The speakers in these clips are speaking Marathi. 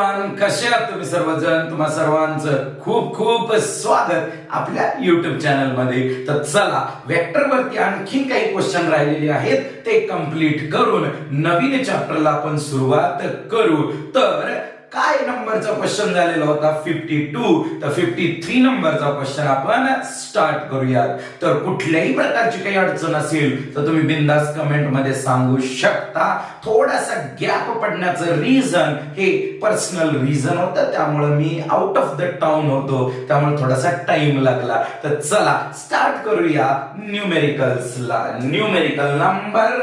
एव्हरीवन, कसे आहात तुम्ही सर्वजण? तुम्हा सर्वांचं खूप खूप स्वागत आपल्या युट्यूब चॅनल मध्ये. तर चला, वेक्टर वरती आणखी काही क्वेश्चन राहिलेले आहेत ते कंप्लीट करून नवीन चॅप्टरला आपण सुरुवात करू. तर काय नंबरचा क्वेश्चन झालेला होता? 52. तर 53 नंबरचा क्वेश्चन आपण स्टार्ट करूयात. तर कुठल्याही प्रकारची काही अडचण असेल तर तुम्ही बिंदास कमेंट मध्ये सांगू शकता. थोडासा गॅप पडण्याचं रिझन हे पर्सनल रिझन होतं, त्यामुळे me out of the town होतो, त्यामुळे थोडासा टाइम लागला. तर चला स्टार्ट करूया न्यूमेरिकल्सला. Numerical number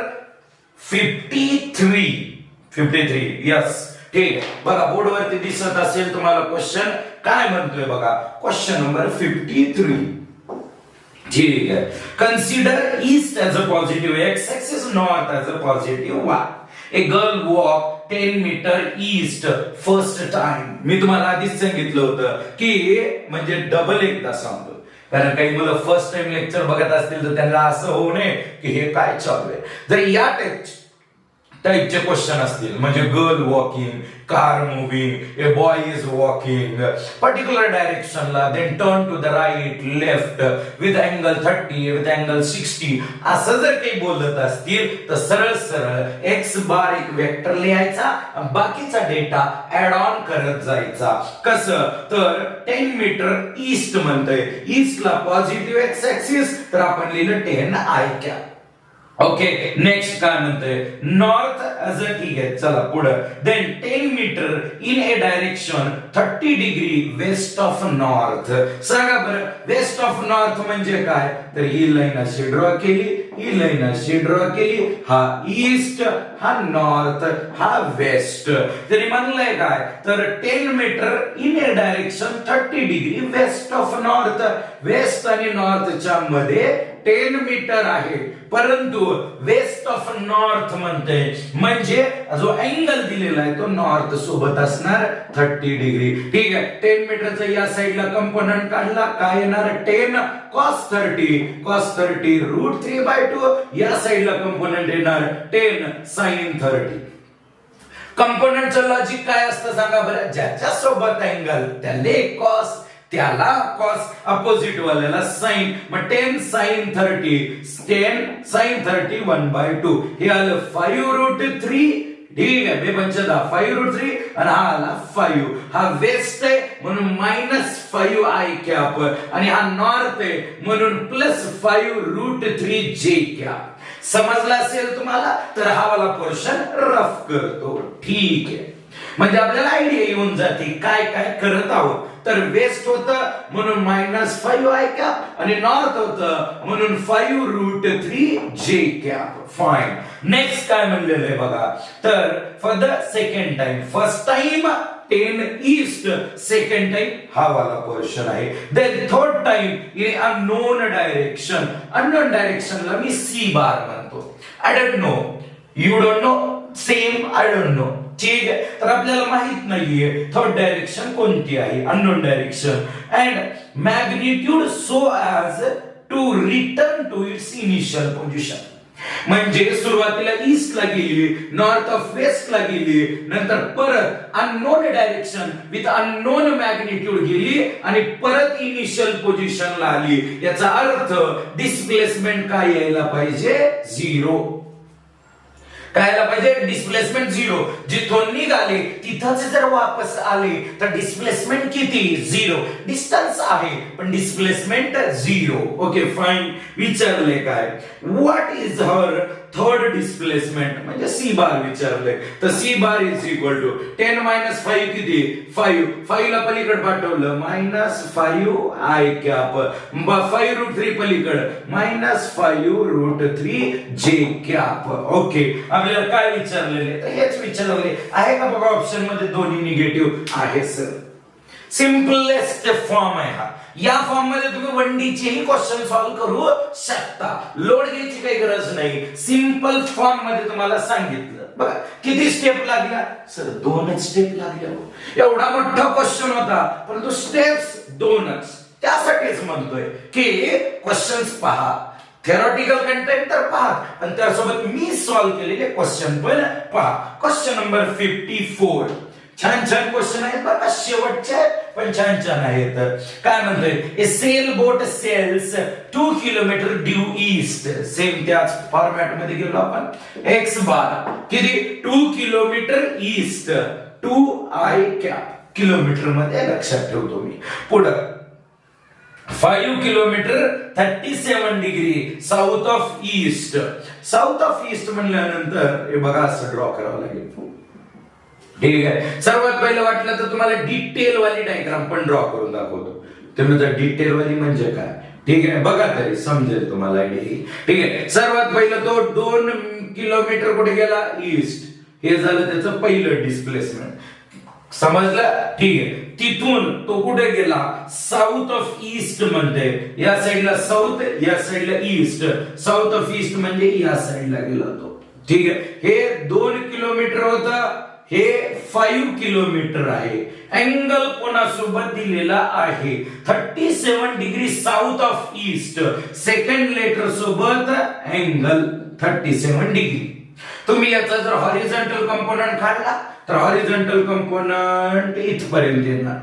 53. यस, ठीक आहे. बघा बोर्ड वरती दिसत असेल तुम्हाला क्वेश्चन काय म्हणतोय बघा. Question number 53. ठीक आहे. Consider east as a positive X, axis north as a positive Y. A girl walk 10 metre east first time. मी तुम्हाला आधीच सांगितलं होतं की म्हणजे डबल एकदा सांगतो, कारण काही मुलं फर्स्ट टाइम लेक्चर बघत असतील तर त्यांना असं होऊ नये की हे काय चालू आहे. जर या टाइपचे क्वेश्चन असतील म्हणजे girl walking, car moving, a boy is walking particular डायरेक्शनला, then turn to the right left with angle 30 with angle 60 असं जर काही बोलत असतील तर सरळ सरळ एक्स बार एक वेक्टर लिहायचा, बाकीचा डेटा ऍड ऑन करत जायचा. कसं तर 10 मीटर ईस्ट म्हणतंय, ईस्टला पॉझिटिव्ह एक्स ऍक्सिस, तर आपण लिहिलं 10 आय कॅप. ओके, नेक्स्ट काय म्हणतोय? नॉर्थ एज अ, ठीक आहे चला पुढे. Then 10 metre in a direction 30 degree west of north. सांगा बरं, वेस्ट ऑफ नॉर्थ म्हणजे काय? तर ही लाईन अशी ड्रॉ केली, ही लाईन अशी ड्रॉ केली, हा ईस्ट, हा नॉर्थ, हा वेस्ट. तरी म्हणलंय काय? तर 10 metre in a direction 30 degree west of north. West आणि नॉर्थच्या मध्ये 10 मीटर आहे, परंतु वेस्ट ऑफ नॉर्थ म्हणते म्हणजे जो अँगल दिलेला आहे तो नॉर्थ सोबत असणार 30 डिग्री. ठीक आहे. 10 मीटरचा या साइडला कंपोनंट काढला, काय येणार? 10 cos 30, cos 30 √3/2. या साइडला कंपोनंट येणार 10 sin 30. कंपोनंटचं लॉजिक काय असतं सांगा बरं? ज्याच्या सोबत अँगल त्याला cos, त्याला cos, अपोजिट वाल्याला sin. मग 10 sin 30, 10 sin 30 1/2. हे आलं 5√3. ठीक आहे, 5 आणि हा आला 5. हा वेस्ट आहे म्हणून -5 आय कॅप, आणि हा नॉर्थ आहे म्हणून +5√3 जे कॅप. समजला असेल तुम्हाला? तर हा वाला पोर्शन रफ करतो. ठीक आहे, म्हणजे आपल्याला आयडिया येऊन जाते काय काय करत आहोत. तर वेस्ट होतं म्हणून -5 आय कॅप, आणि नॉर्थ होतं म्हणून 5√3 जे कॅप. फाइन. नेक्स्ट काय म्हणलेलं आहे बघा. तर for the second time, first time 10 east, second time हा वाला पोर्शन आहे. Then third time in unknown direction. Unknown डायरेक्शनला मी सी बार म्हणतो. I don't know, you don't know, same I don't know. ठीक आहे, तर आपल्याला माहित नाहीये थर्ड डायरेक्शन कोणती आहे, unknown direction. And magnitude so as to return to its initial position. म्हणजे सुरुवातीला ईस्टला गेली, नॉर्थ ऑफ वेस्टला गेली, नंतर परत unknown direction with unknown magnitude गेली आणि परत इनिशियल पोझिशनला आली. याचा अर्थ डिस्प्लेसमेंट काय यायला पाहिजे? 0. काय यायला पाहिजे? डिस्प्लेसमेंट 0. जिथून निघाले तिथंच जर वापस आले तर डिस्प्लेसमेंट किती? 0. डिस्टन्स आहे पण डिस्प्लेसमेंट 0. Okay fine. विचारले काय? What is her third displacement, म्हणजे सी बार विचारले. तर C bar is equal to 10 - 5 किती? 5. 5 ला पलीकडे पाठवलं -5 आय कॅप, 5√3 पलीकडे -5√3 जे कॅप. ओके, आपल्याला काय विचारलेले? तर हेच विचारले आहे का बघा ऑप्शन मध्ये? दोन्ही निगेटिव्ह आहे सर. सिम्पलेस्ट फॉर्म आहे हा. या फॉर्म मध्ये तुम्ही 1D चेही क्वेश्चन सॉल्व्ह करू शकता. लोड घ्यायची काही गरज नाही. सिंपल फॉर्म मध्ये तुम्हाला सांगितलं. बघा किती स्टेप लागल्या सर? 2च स्टेप लागल्या. एवढा मोठा क्वेश्चन होता परंतु स्टेप्स 2च. त्यासाठीच म्हणतोय की क्वेश्चन्स पहा, थेरॉटिकल कंटेंट तर पहा, आणि त्यासोबत मी सॉल्व्ह केलेले क्वेश्चन पण पहा. Question number 54. छान छान क्वेश्चन आहेत बघा, शेवटचे पण छान छान आहेत. काय म्हणतोय, a sail boat sails 2 kilometre due east. Same त्याच फॉर्मॅट मध्ये गेलो आपण. एक्स बार किती, 2 kilometre east, 2 I cap kilometre मध्ये लक्षात ठेवतो मी. पुढं 5 kilometre 37 degree south of east. South of east म्हणल्यानंतर हे बघा असं ड्रॉ करावं लागेल. ठीक आहे, सर्वात पहिलं वाटलं तर तुम्हाला डिटेल वाली डायग्राम पण ड्रॉ करून दाखवतो. तुम्ही डिटेल वाली म्हणजे काय, ठीक आहे, बघा तरी समजेल तुम्हाला आयडिया. ठीक आहे, सर्वात पहिलं तो 2 किलोमीटर कुठे गेला, ईस्ट. हे झालं त्याचं पहिलं डिस्प्लेसमेंट. समजलं, ठीक आहे. तिथून तो कुठे गेला, साऊथ ऑफ ईस्ट मध्ये. या साईडला साऊथ, या साईडला ईस्ट. साऊथ ऑफ ईस्ट म्हणजे या साईडला गेला तो. ठीक आहे, हे 2 किलोमीटर होतं, हे 5 किलोमीटर आहे. अँगल कोणासोबत दिलेला आहे, 37 degree south of east. Second letter सोबत अँगल 37 डिग्री. तुम्ही याचा जर हॉरिझॉन्टल कंपोनंट काढला तर हॉरिझॉन्टल कंपोनंट इथपर्यंत येणार.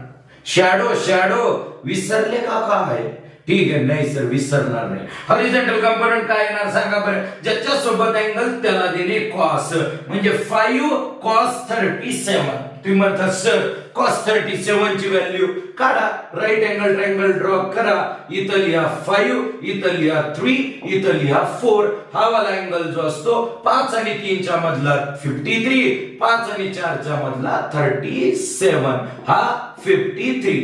शॅडो शॅडो विसरले का काय, ठीक आहे, नाही सर विसरणार नाही. हॉरिझॉन्टल कंपोनंट काय येणार सांगा बरं, ज्याच्या सोबत अँगल त्याला देणे कॉस. म्हणजे 5 cos 37. तुम्ही म्हणता सर cos 37 ची व्हॅल्यू काढा, राईट अँगल ट्रायंगल ड्रॉ करा. इथं लिहा 5, इथं लिहा 3, इथं लिहा 4. हा वाला अँगल जो असतो 5 आणि 3 च्या मधला 53, 5 आणि 4 च्या मधला 37, हा 53.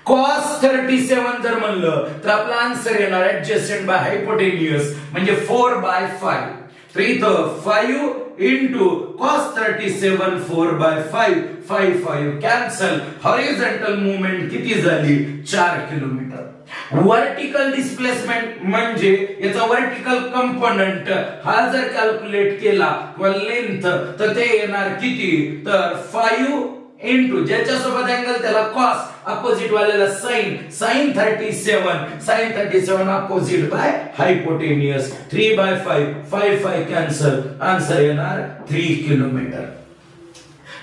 cos 37 जर म्हणलं तर आपला आन्सर येणार ऍडजस्टंट बाय हायपोटेन्युअस म्हणजे 4/5. तर इथं 5 into cos 37 4/5, 5 cancel. Horizontal movement किती झाली, 4 किलोमीटर. वर्टिकल डिस्प्लेसमेंट म्हणजे याचा वर्टिकल कंपोनंट हा जर कॅल्क्युलेट केला किंवा लेंथ तर ते येणार किती, तर 5 into ज्याच्यासोबत अँगल त्याला cos, अपोजिट वाल्याला sin, sin 37 opposite by hypotenuse. 3/5, 5 cancel. Answer येणार 3 किलोमीटर.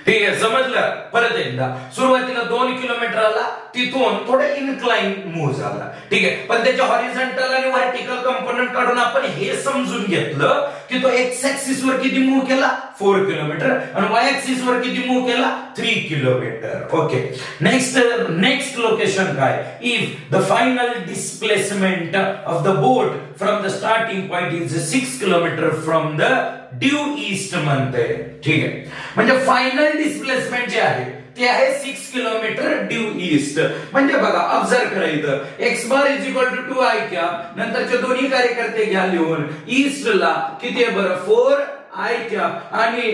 ठीक आहे, समजलं. परत एकदा, सुरुवातीला 2 किलोमीटरला, तिथून थोडं इन्क्लाइन मूव्ह झाला. ठीक आहे, पण त्याच्या हॉरिझॉन्टल आणि व्हर्टिकल कंपोनंट काढून आपण हे समजून घेतलं की तो एक्स ऍक्सिस वर किती मूव्ह केला, 4 किलोमीटर, आणि वाय ऍक्सिस वर किती मूव्ह केला, 3 किलोमीटर. ओके, नेक्स्ट लोकेशन काय, if the final displacement of the boat from the starting point is 6 kilometre from the due east म्हणते. ठीक आहे, म्हणजे फायनल डिस्प्लेसमेंट जे आहे ते आहे 6 किलोमीटर ड्यू ईस्ट. म्हणजे बघा, ऑब्झर्व करा इथं X bar is equal to 2 I cap. नंतरचे दोन्ही कार्यकर्ते घ्या लिहून. ईस्टला किती आहे बरं, 4 आय कॅप, आणि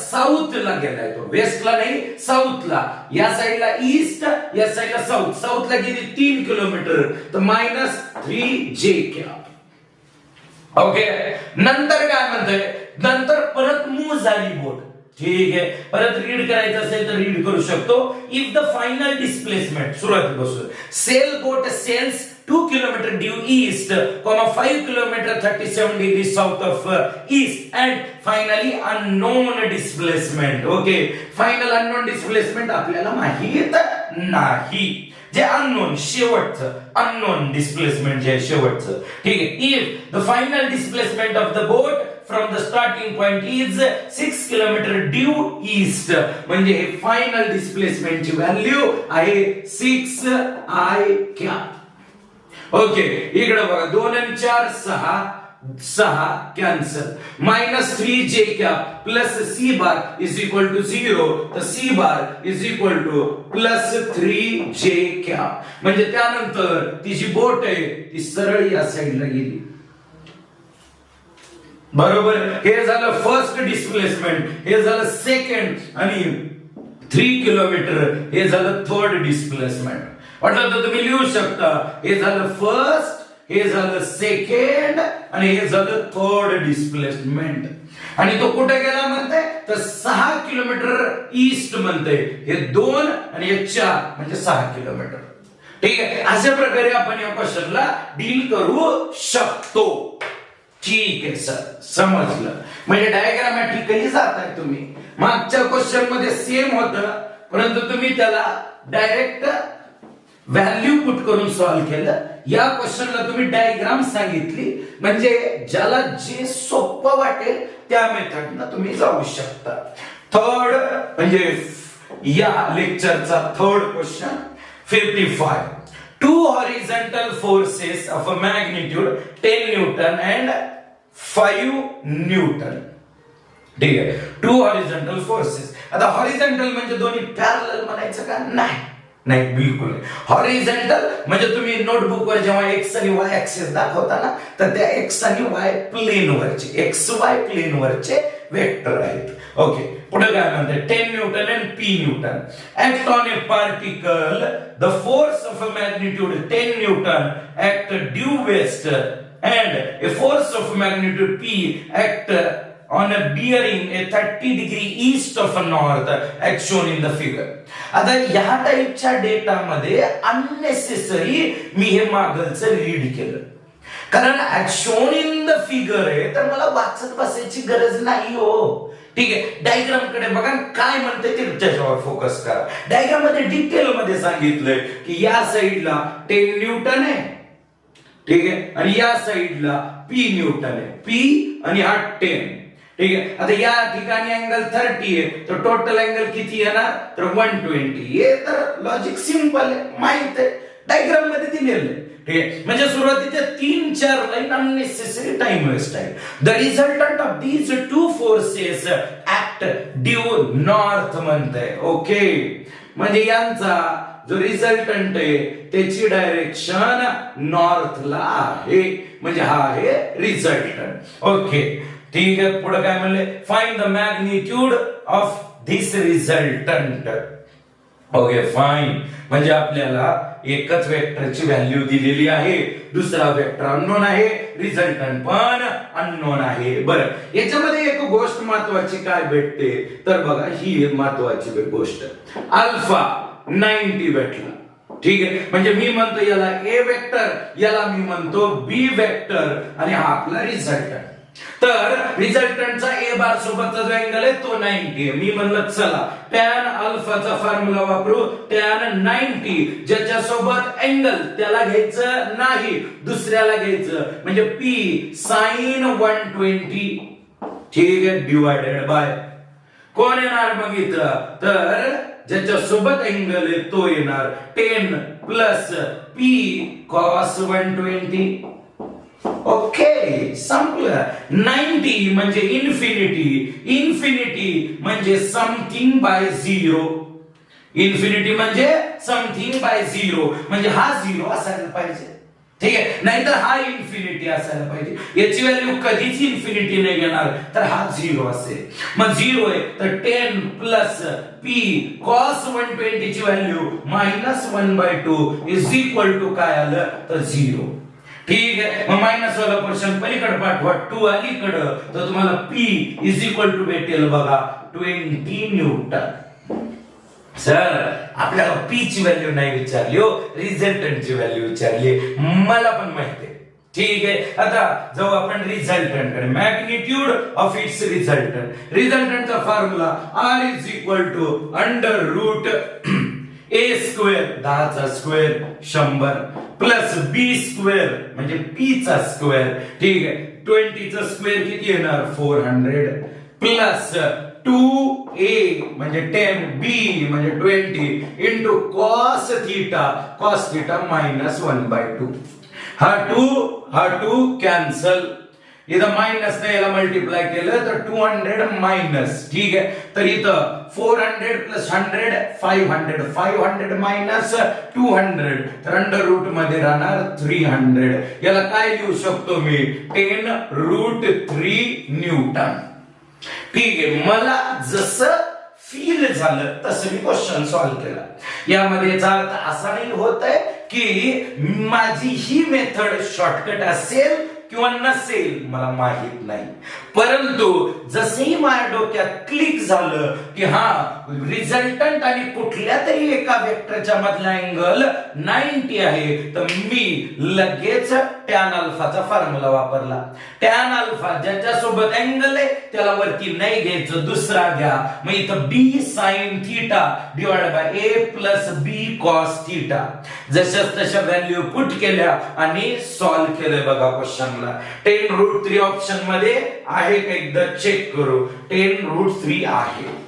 साऊथला गेलाय तो, वेस्टला नाही साऊथला. या साईडला ईस्ट, या साईडला साऊथ. साऊथला किती, 3 किलोमीटर, तर -3 जे कॅप. ओके, नंतर काय म्हणतोय, नंतर परत मूव्ह झाली बोट. ठीक आहे, परत रीड करायचं असेल तर रीड करू शकतो. इफ द फायनल डिस्प्लेसमेंट, सुरुवातीपासून, sail boat sails 2 kilometre due east, 5 kilometre 37 degree south of east, and finally unknown displacement. Okay, final unknown displacement आपल्याला माहित नाही. जे अननोन, शेवटचं अननोन डिस्प्लेसमेंट जे शेवटचं. ठीक आहे, if the final displacement of the boat from the starting point is 6 kilometre due east, म्हणजे हे फायनल डिस्प्लेसमेंटची व्हॅल्यू आहे 6 आय कॅप. ओके, इकडे बघा 2 आणि 4 6 cancel. -3 J cap plus C bar is equal to 0, तर C bar is equal to +3 J cap. म्हणजे त्यानंतर ती जी बोट आहे ती सरळ या साईडला गेली. बरोबर, हे झालं फर्स्ट डिस्प्लेसमेंट, हे झालं सेकंड, आणि 3 किलोमीटर हे झालं थर्ड डिस्प्लेसमेंट. वाटलं तर तुम्ही लिहू शकता, हे झालं फर्स्ट, हे झालं सेकंड, आणि हे झालं थर्ड डिस्प्लेसमेंट. आणि तो कुठे गेला म्हणते, तर 6 किलोमीटर ईस्ट म्हणते. हे 2 आणि हे 4 म्हणजे 6 किलोमीटर. ठीक आहे, अशा प्रकारे आपण या क्वेश्चनला डील करू शकतो. ठीक आहे सर, समजलं. म्हणजे डायग्रामॅटिकली जाताय तुम्ही. मागच्या क्वेश्चन मध्ये सेम होतं, परंतु तुम्ही त्याला डायरेक्ट व्हॅल्यू पुट करून सॉल्व्ह केलं. या क्वेश्चनला तुम्ही डायग्राम सांगितली, म्हणजे ज्याला जे सोपं वाटेल त्या मेथडनं तुम्ही जाऊ शकता. थर्ड म्हणजे या लेक्चरचा third question 55. Two horizontal forces of a magnitude 10 Newton and 5 Newton. ठीक आहे. Two horizontal forces. आता हॉरिझॉन्टल म्हणजे दोन्ही पॅरलल म्हणायचं का? नाही, बिलकुल. हॉरिझॉन्टल म्हणजे तुम्ही नोटबुकवर जेव्हा एक्स आणि वाय ऍक्सिस दाखवता ना, तर त्या एक्स आणि वाय प्लेनवरचे, एक्स वाय प्लेनवरचे वेक्टर आहेत. ओके, पुढे काय म्हणते? 10 newton and P newton act on a particle. The force of a magnitude 10 newton act due west and a force of magnitude P act on a bearing a 30 degree east of a north as shown in the figure. आता या टाइपच्या डेटा मध्ये अननेसेसरी मी हे मागलचं रीड केलं, कारण as shown in the figure आहे, तर मला वाचत बसायची गरज नाही हो. ठीक आहे, डायग्राम कडे बघा काय म्हणते ते, त्याच्यावर फोकस करा. डायग्राम मध्ये डिटेल मध्ये सांगितलंय की या साइडला 10 न्यूटन आहे, ठीक आहे, आणि या साइडला पी न्यूटन आहे. पी आणि हा 10. ठीक आहे, आता या ठिकाणी अँगल 30 आहे, तर टोटल अँगल किती येणार? तर 120. हे तर लॉजिक सिंपल आहे, माहित आहे, डायग्राम मध्ये दिलेलं आहे. ठीक आहे, म्हणजे सुरुवातीच्या 3-4 लाईन अननेसेसरी टाइम वेस्ट आहे. The resultant of these two forces act due north म्हणतंय. ओके, म्हणजे यांचा जो रिझल्टंट आहे त्याची डायरेक्शन नॉर्थला आहे, म्हणजे हा आहे रिझल्टंट. ओके, ठीक आहे, पुढे काय म्हणले? Find the magnitude of this resultant. Okay, fine म्हणजे आपल्याला एकच वेक्टरची व्हॅल्यू दिलेली आहे, दुसरा वेक्टर अननोन आहे, रिझल्टंट पण अननोन आहे. बरं, याच्यामध्ये एक गोष्ट महत्वाची काय भेटते, तर बघा ही महत्वाची गोष्ट, अल्फा 90 भेटला. ठीक आहे, म्हणजे मी म्हणतो याला ए वेक्टर, याला मी म्हणतो बी वेक्टर, आणि हा आपला रिझल्टंट. तर रिझल्टंटचा ए बार सोबतचा जो अँगल आहे तो 90 आहे. मी म्हणलं चला टॅन अल्फाचा फॉर्म्युला वापरू. टॅन 90 ज्याच्या सोबत अँगल त्याला घ्यायचं नाही, दुसऱ्याला घ्यायचं, म्हणजे पी साइन 120. ठीक आहे, डिवायडेड बाय कोण येणार मग इथं, तर ज्याच्या सोबत अँगल आहे तो येणार 10 प्लस पी कॉस 120. ओके, संपलं. 90 म्हणजे इन्फिनिटी, इन्फिनिटी म्हणजे समथिंग बाय 0, इन्फिनिटी म्हणजे समथिंग बाय 0, म्हणजे हा 0 असायला पाहिजे. ठीक आहे, नाहीतर हा इन्फिनिटी असायला पाहिजे. याची व्हॅल्यू कधीच इन्फिनिटी नाही घेणार, तर हा 0 असेल. मग 0 आहे तर 10 प्लस पी कॉस 120 ची व्हॅल्यू -1/2 इज इक्वल टू काय आलं, तर 0. ठीक आहे, मग मायनस वाला पोर्शन पलीकडे पाठवा, 2 अलीकडं, तर तुम्हाला P इज इक्वल टू भेटेल बघा 20 न्यूटन. सर आपल्याला P ची व्हॅल्यू नाही विचारली हो, रिझल्टंटची व्हॅल्यू विचारली, मला पण माहिती आहे. ठीक आहे, आता जाऊ आपण रिझल्टंट कडे. Magnitude of its resultant. रिझल्टंटचा formula R is equal to under root a square 10 चा स्क्वेअर 100 प्लस b स्क्वेअर म्हणजे p चा स्क्वेअर. ठीक आहे, 20 चा स्क्वेअर किती येणार 400 प्लस 2a म्हणजे 10 b म्हणजे 20 इंटू cos थीटा -1/2. हा 2 कॅन्सल, इथं मायनस ने याला मल्टिप्लाय केलं तर 200 मायनस. ठीक आहे, तर इथं 400 प्लस 100 500, 500 मायनस 200, तर अंडर रूट मध्ये राहणार 300. याला काय लिहू शकतो मी, 10√3 न्यूटन. ठीक आहे, मला जसं फील झालं तसं मी क्वेश्चन सॉल्व्ह केला. यामध्ये याचा अर्थ असा नाही होत आहे की माझी ही मेथड शॉर्टकट असेल किंवा नसेल, मला माहित नाही, परंतु जसंही माझ्या डोक्यात क्लिक झालं की हा रिझल्टंट आणि कुठल्या तरी एका वेक्टरच्या मधला अँगल 90 आहे, तर मी लगेच टॅन अल्फाचा फॉर्म्युला वापरला. टॅन अल्फा ज्याच्यासोबत अँगल आहे त्याला वरती नाही घ्यायचं, दुसरा घ्या. मग इथं B sine theta divide by A plus B cos theta. जशाच तशा व्हॅल्यू पुट केल्या आणि सॉल्व्ह केलंय बघा क्वेश्चनला. 10√3 ऑप्शन मध्ये आहे का एकदा चेक करू. 10√3 आहे.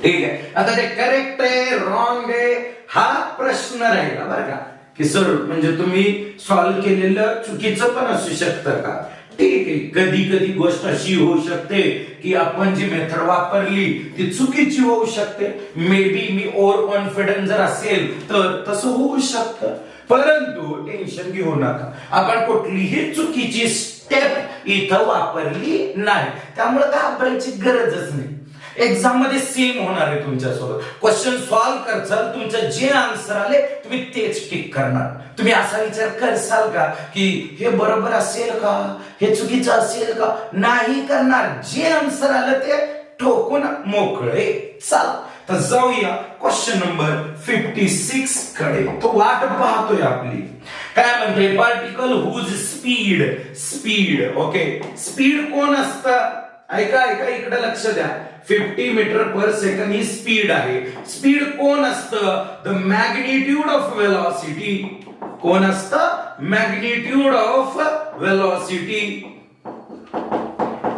ठीक आहे. आता ते करेक्ट आहे रॉंग आहे हा प्रश्न राहिला बरं का, की सर म्हणजे तुम्ही सॉल्व्ह केलेलं चुकीचं पण असू शकतं का. ठीक आहे, कधी कधी गोष्ट अशी होऊ शकते की आपण जी मेथड वापरली ती चुकीची होऊ शकते. May be me over confidence जर असेल तर तसं होऊ शकतं, परंतु टेन्शन घेऊ नका. आपण कुठलीही चुकीची स्टेप इथं वापरली नाही, त्यामुळे घाबरायची गरजच नाही. एक्झाम मध्ये सेम होणार आहे तुमच्यासोबत. क्वेश्चन सॉल्व्ह करसाल, तुमचं जे आन्सर आले तुम्ही तेच टिक करणार. तुम्ही असा विचार करसाल का की हे बरोबर असेल का, हे चुकीचं असेल का, नाही करणार. जे आन्सर आलं ते ठोकून मोकळे. चला तर जाऊया क्वेश्चन नंबर 56 कडे. तो वाट पाहतोय आपली. काय म्हणते, particle whose speed okay, speed कोण असतं. ऐका ऐका इकडे लक्ष द्या. 50 मीटर पर सेकंड ही स्पीड आहे. स्पीड कोण असतं, द मॅग्निट्यूड ऑफ वेलॉसिटी. कोण असतं, मॅग्निट्यूड ऑफ वेलॉसिटी.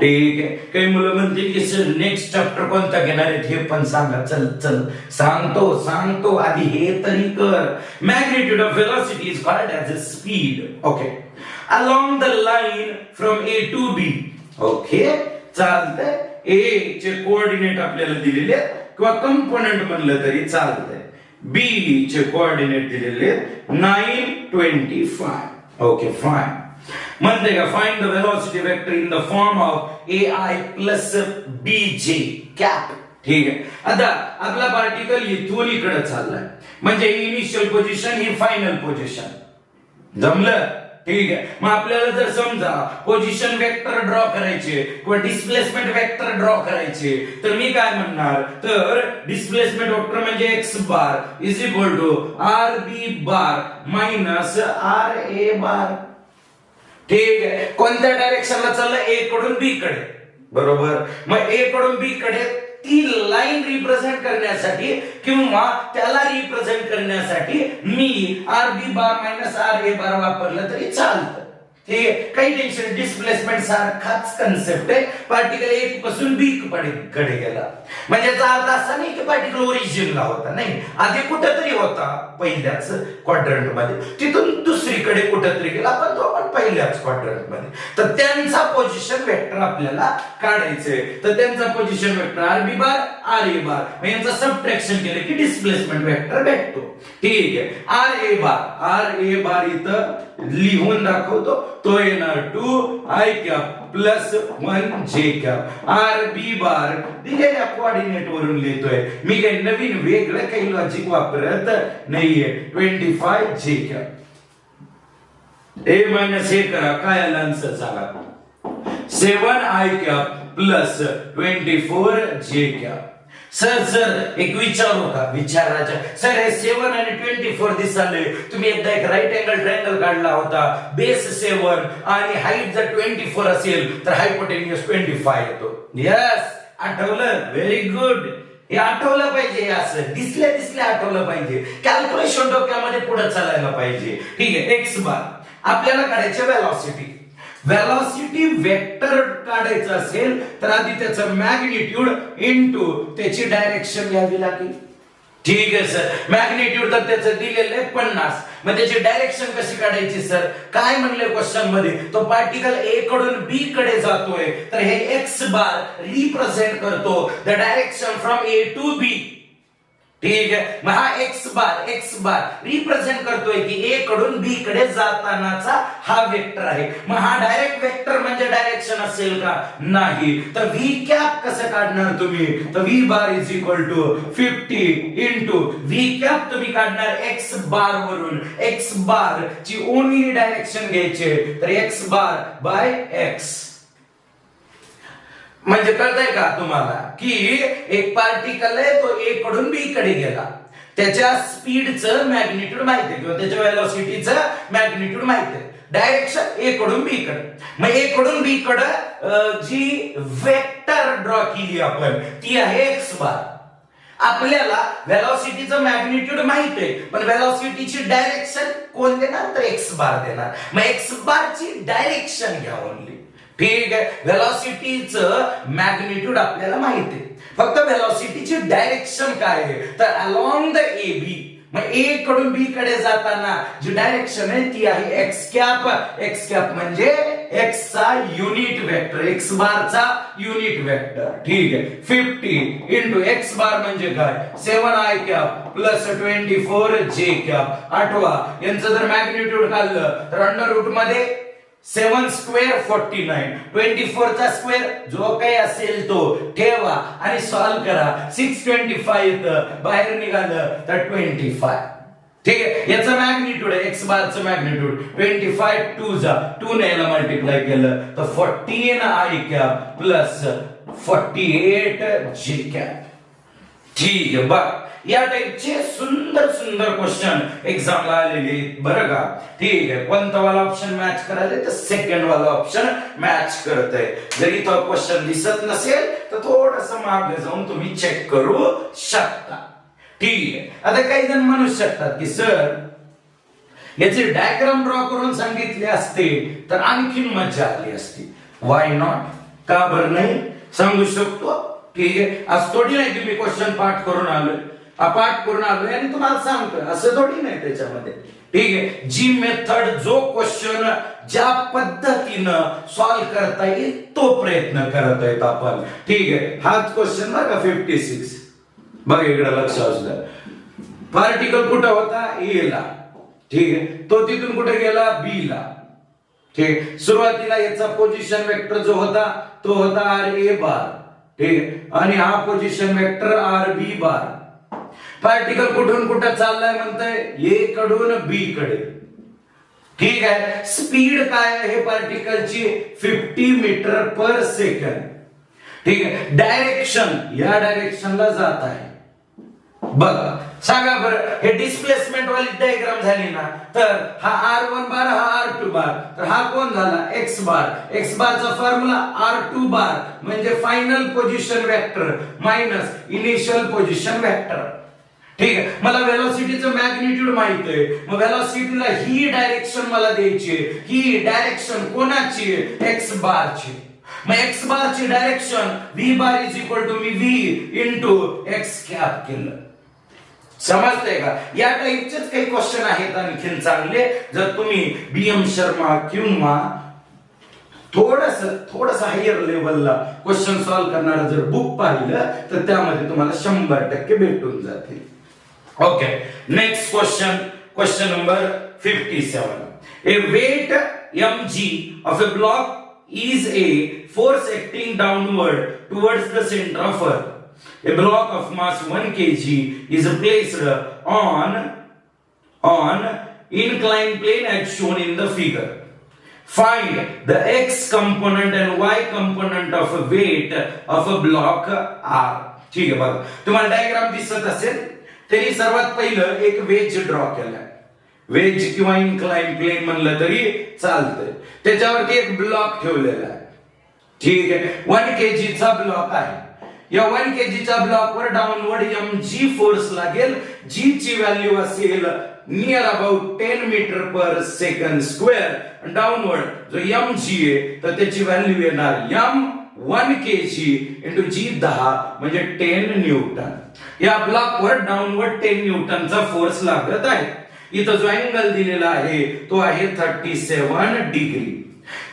ठीक आहे. काही मुलं म्हणतील की सर नेक्स्ट चॅप्टर कोणता घेणार आहेत हे पण सांगा. चल चल सांगतो आधी हे तरी कर. Magnitude of velocity is called as a speed okay along the line from A to B. Okay चालतंय. ए चे कोऑर्डिनेट आपल्याला दिलेले किंवा कंपोनेंट म्हणलं तरी चालतंय. बी चे कोऑर्डिनेट दिलेले 9, 25 ओके फाइन. म्हणते का find the velocity vector in the form of AI plus BJ cap. ठीक आहे. आता आपला पार्टिकल इथून इकडे चाललाय, म्हणजे इनिशियल पोझिशन ही फायनल पोझिशन. जमलं. ठीक आहे. मग आपल्याला जर समजा पोझिशन वेक्टर ड्रॉ करायचे किंवा डिस्प्लेसमेंट वेक्टर ड्रॉ करायचे, तर मी काय म्हणणार, तर डिस्प्लेसमेंट वेक्टर म्हणजे x bar is equal to RB bar minus RA bar. ठीक आहे. कोणत्या डायरेक्शनला चाललं, A कडून B कडे. बरोबर. मग A कडून B कडे ती लाईन रिप्रेझेंट करण्यासाठी किंवा त्याला रिप्रेझेंट करण्यासाठी मी RB बार मायनस RA बार वापरलं तरी चालतं. ठीक आहे. काही टेन्शन. डिस्प्लेसमेंट सारखाच कन्सेप्ट आहे. पार्टिकल एक पासून बी कडे गेला म्हणजे याचा अर्थ असा नाही की पार्टिकल ओरिजिनला होता, नाही, आधी कुठेतरी होता पहिल्याच क्वाड्रंट मध्ये, तिथून दुसरीकडे कुठेतरी गेला, पण तो पण पहिल्याच क्वाड्रंट मध्ये. तर त्यांचा पोझिशन वेक्टर आपल्याला काढायचंय. तर त्यांचा पोझिशन वेक्टर RB बार RA बार, यांचं सबट्रॅक्शन केलं की डिस्प्लेसमेंट वेक्टर भेटतो. ठीक आहे. RA बार इथं लिहून दाखवतो. तो येणार 2I cap plus 1J cap. RB बार दिलेल्या कोऑर्डिनेट वरून लिहितोय मी, काही नवीन वेगळं काही लॉजिक वापरत नाहीये. 25J cap. A मायनस हे करा, काय आलं आन्सर सांगा. 7I cap plus 24J cap. Sir एक विचारू का, विचारायचं. सर हे 7 आणि 24 दिसाले, तुम्ही एकदा एक राईट अँगल ट्रायंगल काढला होता. बेस 7 आणि हाईट जर 24 असेल तर हायपोटेन्युस 25 येतो. यस, आठवलं. Very good. हे आठवलं पाहिजे, असं दिसल्या आठवलं पाहिजे. कॅल्क्युलेशन डोक्यामध्ये पुढे चालायला पाहिजे. ठीक आहे. एक्स बार आपल्याला काढायचे वेलॉसिटी. वेलॉसिटी वेक्टर काढायचं असेल तर आधी त्याचं मॅग्निट्यूड इनटू त्याची डायरेक्शन घ्यावी लागेल. ठीक आहे सर. मॅग्निट्यूड तर त्याचं दिलेलं आहे 50. मग त्याची डायरेक्शन कशी काढायची सर, काय म्हणले क्वेश्चन मध्ये, तो पार्टिकल A कडून B कडे जातोय, तर हे एक्स बार रिप्रेझेंट करतो the direction from A to B. ठीक आहे. मग हा एक्स बार रिप्रेझेंट करतोय की A कडून B कडे जातानाचा हा वेक्टर आहे. मग हा डायरेक्ट वेक्टर म्हणजे डायरेक्शन असेल का, नाही. तर V कॅप कसं काढणार तुम्ही, तर V bar is equal to 50 into V cap तुम्ही काढणार एक्स बार वरून. एक्स बार ची ओनली डायरेक्शन घ्यायची, तर एक्स बार बाय एक्स. म्हणजे कळतंय का तुम्हाला की एक पार्टिकल आहे तो ए कडून बी कडे गेला, त्याच्या स्पीडचं मॅग्निट्यूड माहिती आहे किंवा त्याच्या व्हेलॉसिटीचं मॅग्निट्यूड माहिती आहे, डायरेक्शन ए कडून बी कडे. मग ए कडून बी कडे जी वेक्टर ड्रॉ केली आपण ती आहे एक्स बार. आपल्याला व्हेलॉसिटीचं मॅग्निट्यूड माहित आहे पण व्हेलॉसिटीची डायरेक्शन कोण देणार तर एक्स बार देणार. मग एक्स बारची डायरेक्शन घ्या ओनली. ठीक आहे, व्हेलॉसिटीचं मॅग्निट्यूड आपल्याला माहित आहे, फक्त व्हेलॉसिटीची डायरेक्शन काय आहे तर अलोंग द ए बी. मग ए कडून बी कडे जाताना जी डायरेक्शन आहे ती आहे एक्स कॅप. एक्स कॅप म्हणजे एक्स चा युनिट वेक्टर, एक्स बार चा युनिट वेक्टर. ठीक आहे, 50 इंटू एक्स बार म्हणजे काय 7i कॅप प्लस 24 जे कॅप. आठवा यांचं जर मॅग्निट्यूड काढलं तर अंडर रूट मध्ये 7 स्क्वेअर 49, 24 चा स्क्वेअर जो काही असेल तो ठेवा आणि सॉल्व करा. 625 बाहेर निघालं तर 25. ठीक आहे, याचं मॅग्निट्यूड आहे एक्स बारचं मॅग्निट्यूड 25 2 जा 2 ने याला मल्टिप्लाय केलं तर 14i कॅप प्लस 48 जे कॅप. ठीक आहे, बघ या टाइपचे सुंदर सुंदर क्वेश्चन एक्झामला आलेले आहेत बरं का. ठीक आहे, कोणता वाला ऑप्शन मॅच करायला तर सेकंड वाला ऑप्शन मॅच करत आहे. जरी तो क्वेश्चन दिसत नसेल तर थोडंसं मागे जाऊन तुम्ही चेक करू शकता. ठीक आहे, आता काही जण म्हणू शकतात की सर याचे डायग्राम ड्रॉ करून सांगितले असते तर आणखीन मजा आली असती. व्हाय नॉट, का बरं नाही सांगू शकतो. ठीक आहे, आज थोडी नाही की मी क्वेश्चन पाठ करून आलोय, पाठ करून आलोय आणि तुम्हाला सांगतोय असं थोडी नाही त्याच्यामध्ये. ठीक आहे, जी मेथड जो क्वेश्चन ज्या पद्धतीनं सॉल्व्ह करता येईल तो प्रयत्न करत आहेत आपण. ठीक आहे, हाच क्वेश्चन बघा 56. बघा इकडे लक्ष असू द्या. पार्टिकल कुठं होता ए ला. ठीक आहे, तो तिथून कुठे गेला बी ला. ठीक, सुरुवातीला याचा पोझिशन वेक्टर जो होता तो होता आर ए बार. ठीक आहे, आणि हा position vector R B bar. Particle कुठून कुठं चाललाय म्हणताय ए कडून बी कडे. ठीक आहे, स्पीड काय आहे पार्टिकलची 50 मीटर पर सेकंड. ठीक आहे, डायरेक्शन या डायरेक्शनला जात आहे. बघा सांगा बरं, हे डिस्प्लेसमेंट वाली डायग्राम झाली ना तर हा R1 बार हा R2 बार, तर हा कोण झाला एक्स बार. एक्स बारचा फॉर्म्युला R2 बार म्हणजे final position vector minus initial position vector. ठीक आहे, मला व्हेलॉसिटीचं मॅग्निट्यूड माहित आहे, मग व्हेलॉसिटीला ही डायरेक्शन मला द्यायची आहे. ही डायरेक्शन कोणाची आहे एक्स बारची. मग एक्स बारची direction v bar is equal to मी v इंटू एक्स कॅप केलं. समजतंय का. या टाइपचेच काही क्वेश्चन आहेत आणखीन चांगले. जर तुम्ही बीएम शर्मा किंवा थोडस हायर लेवलला क्वेश्चन सॉल्व्ह करणारा जर बुक पाहिलं तर त्यामध्ये तुम्हाला 100% भेटून जातील. Okay, next question, question number 57. A weight mg of a block is a force acting downward towards the center of earth. A block of mass 1 kg is placed on inclined plane as shown in the figure. Find the x component and y component of a weight of a block R. ठीक आहे, बघा तुम्हाला डायग्राम दिसत असेल. तरी सर्वात पहिलं एक वेज ड्रॉ केलाय. वेज किंवा इन्क्लाइन प्लेन म्हणलं तरी चालतंय. त्याच्यावरती एक ब्लॉक ठेवलेला आहे. ठीक आहे, 1 kg चा ब्लॉक आहे. या 1 kg च्या ब्लॉकवर डाऊनवर्ड mg फोर्स लागेल. जी ची व्हॅल्यू असेल near about 10 metre per second square. Downward जो mg आहे तर त्याची व्हॅल्यू येणार m 1 kg इंटू g 10 म्हणजे 10 न्यूटन. या ब्लॉकवर डाऊनवर्ड 10 न्यूटनचा फोर्स लागत आहे. इथं जो अँगल दिलेला आहे तो आहे 37 डिग्री.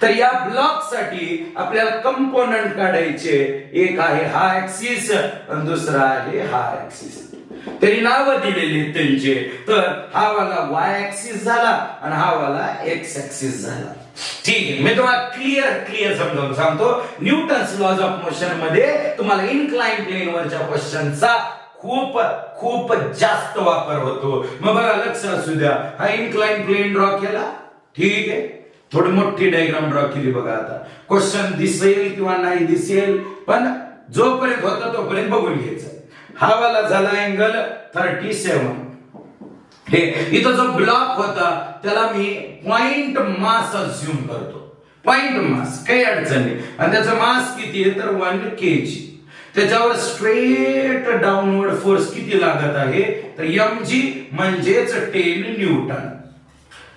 तर या ब्लॉक साठी आपल्याला कंपोनंट काढायचे. एक आहे हा ऍक्सिस आणि दुसरा आहे हा ऍक्सिस. तरी नाव दिलेली आहेत त्यांचे. तर हा वाला y ऍक्सिस झाला आणि हा वाला x ऍक्सिस झाला. ठीक आहे, मी तुम्हाला क्लिअर समजावून सांगतो. न्यूटन्स लॉज ऑफ मोशन मध्ये तुम्हाला इन्क्लाइन प्लेन वरच्या क्वेश्चनचा खूप जास्त वापर होतो. मग बघा लक्ष असू द्या, हा इन्क्लाइन प्लेन ड्रॉ केला. ठीक आहे, थोडी मोठी डायग्राम ड्रॉ केली बघा. आता क्वेश्चन दिसेल किंवा नाही दिसेल, पण जोपर्यंत होता तोपर्यंत बघून घ्यायचं. हा वाला झाला अँगल 37. हे इथं जो ब्लॉक होता त्याला मी पॉइंट मास अज्युम करतो. पॉइंट मास काही अडचण नाही. आणि त्याचा मास किती आहे तर 1 kg. त्याच्यावर स्ट्रेट डाऊनवर्ड फोर्स किती लागत आहे तर mg म्हणजेच 10 न्यूटन.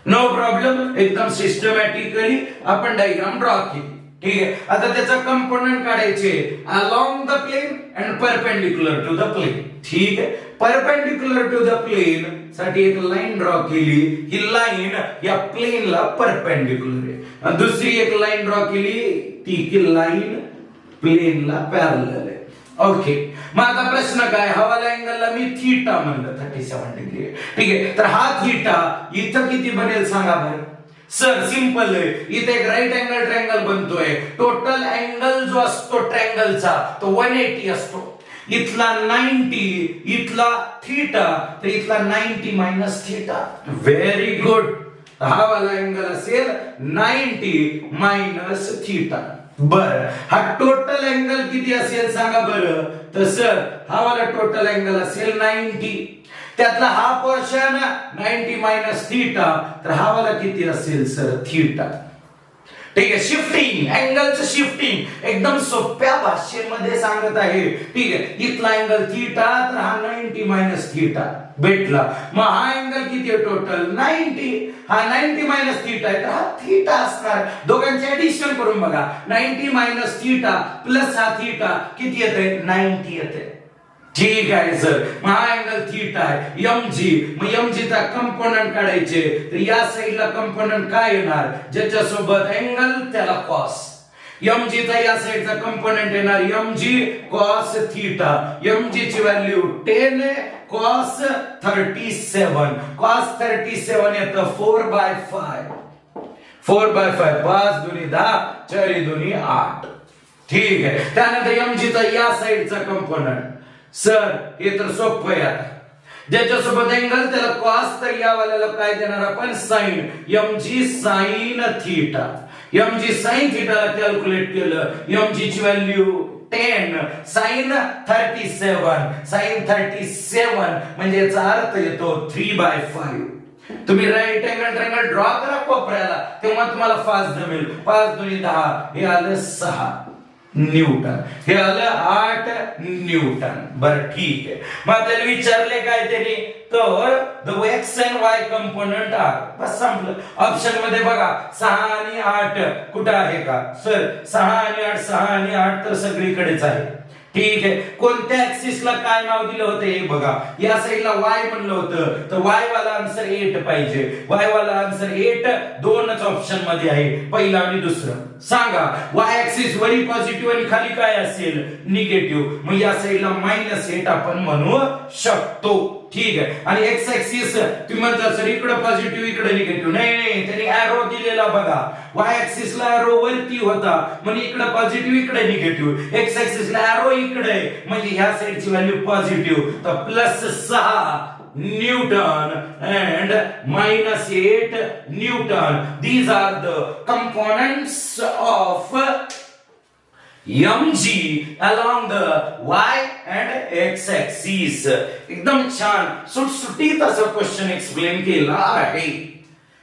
नो प्रॉब्लेम, एकदम सिस्टमॅटिकली आपण डायग्राम ड्रॉ केली. ठीक आहे. आता त्याचा कंपोनंट काढायचे along the plane and perpendicular to the plane. ठीक आहे. परपेंडिक्युलर टू द प्लेन साठी एक लाईन ड्रॉ केली. ही लाईन या प्लेनला परपेंडिक्युलर आहे. आणि दुसरी एक लाईन ड्रॉ केली, ती की लाईन प्लेनला पॅरलल आहे. ओके. मग आता प्रश्न काय, हवाला अँगलला मी थीटा म्हणलं 37 डिग्री. ठीक आहे. तर हा थीटा इथं किती बनेल सांगा बरं. सर सिंपल आहे. इथे एक राईट अँगल ट्रायंगल बनतोय. टोटल अँगल जो असतो ट्रायंगलचा तो 180 असतो. इथला 90, इथला थीटा, तर इथला 90 मायनस थीटा. Very good. हा वाला अँगल असेल 90 मायनस थीटा. बर, हा टोटल अँगल किती असेल सांगा बरं. तर सर हा वाला टोटल अँगल असेल 90. त्यातला हा पोर्शन 90 मायनस थीटा, तर हा वाला किती असेल सर थीटा. ठीक आहे. शिफ्टिंग, अँगलचं शिफ्टिंग एकदम सोप्या भाषेमध्ये सांगत आहे. ठीक आहे. इथला अँगल थीटा, तर हा 90 मायनस थीटा भेटला. मग हा अँगल किती आहे टोटल 90. हा 90 मायनस थीटा आहे, तर हा थीटा असणार. दोघांचे ऍडिशन करून बघा. 90 मायनस थीटा प्लस हा थीटा किती येते 90 येते. ठीक आहे सर. मग हा अँगल थीटा आहे mg. मग mg चा कंपोनंट काढायचे, तर या साइडला कंपोनंट काय येणार ज्याच्यासोबत अँगल त्याला कॉस. mg चा या साइडचा कंपोनंट येणार mg cos थीटा. mg ची व्हॅल्यू 10 cos 37. cos 37 येतं 4/5. 4/5 5 दुनी 10 4 दुनी 8. ठीक आहे. त्यानंतर mg चा या साइडचा कंपोनंट. सर हे तर सोपं आहे. आता ज्याच्यासोबत अँगल त्याला कॉस, तर या वाल्याला काय देणार आपण sine. mg sine theta. mg sine थीटाला कॅल्क्युलेट केलं. mg ची व्हॅल्यू 10 साइन 37. साइन 37 म्हणजे याचा अर्थ येतो 3/5. तुम्ही राईट अँगल ट्रायंगल ड्रॉ करा कोपऱ्याला, तेव्हा तुम्हाला फास्ट जमेल. 5 दुनी 10 हे आलं 6 न्यूटन. हे आलं 8 न्यूटन. बर ठीक आहे. मग त्याला विचारले काय तरी, तर the X and Y component are. बस संपलं. ऑप्शन मध्ये बघा 6 आणि 8 कुठं आहे का सर. 6 आणि 8 6 आणि 8 तर सगळीकडेच आहे. ठीक आहे. कोणत्या ऍक्सिसला काय नाव दिलं होतं हे बघा. या साईडला y म्हणलं होतं, तर y वाला आन्सर 8 पाहिजे. y वाला आन्सर 8 दोनच ऑप्शन मध्ये आहे, पहिला आणि दुसरं. सांगा y ऍक्सिस वरी पॉझिटिव्ह आणि खाली काय असेल निगेटिव्ह. मग या साईडला -8 आपण म्हणू शकतो. ठीक आहे. आणि x ऍक्सिस तुम्ही म्हणता सर इकडे पॉझिटिव्ह इकडे निगेटिव्ह. नाही, त्यांनी एरो दिलेला बघा. y ऍक्सिस ला एरो वरती होता म्हणजे इकडे पॉझिटिव्ह इकडे निगेटिव्ह. x ऍक्सिस ला एरो इकडे म्हणजे ह्या साइडची व्हॅल्यू पॉझिटिव्ह, तर +6 Newton and -8 Newton. These are the components of mg along the y and x axis. एकदम छान सुटसुटीत असं क्वेश्चन एक्सप्लेन केला आहे.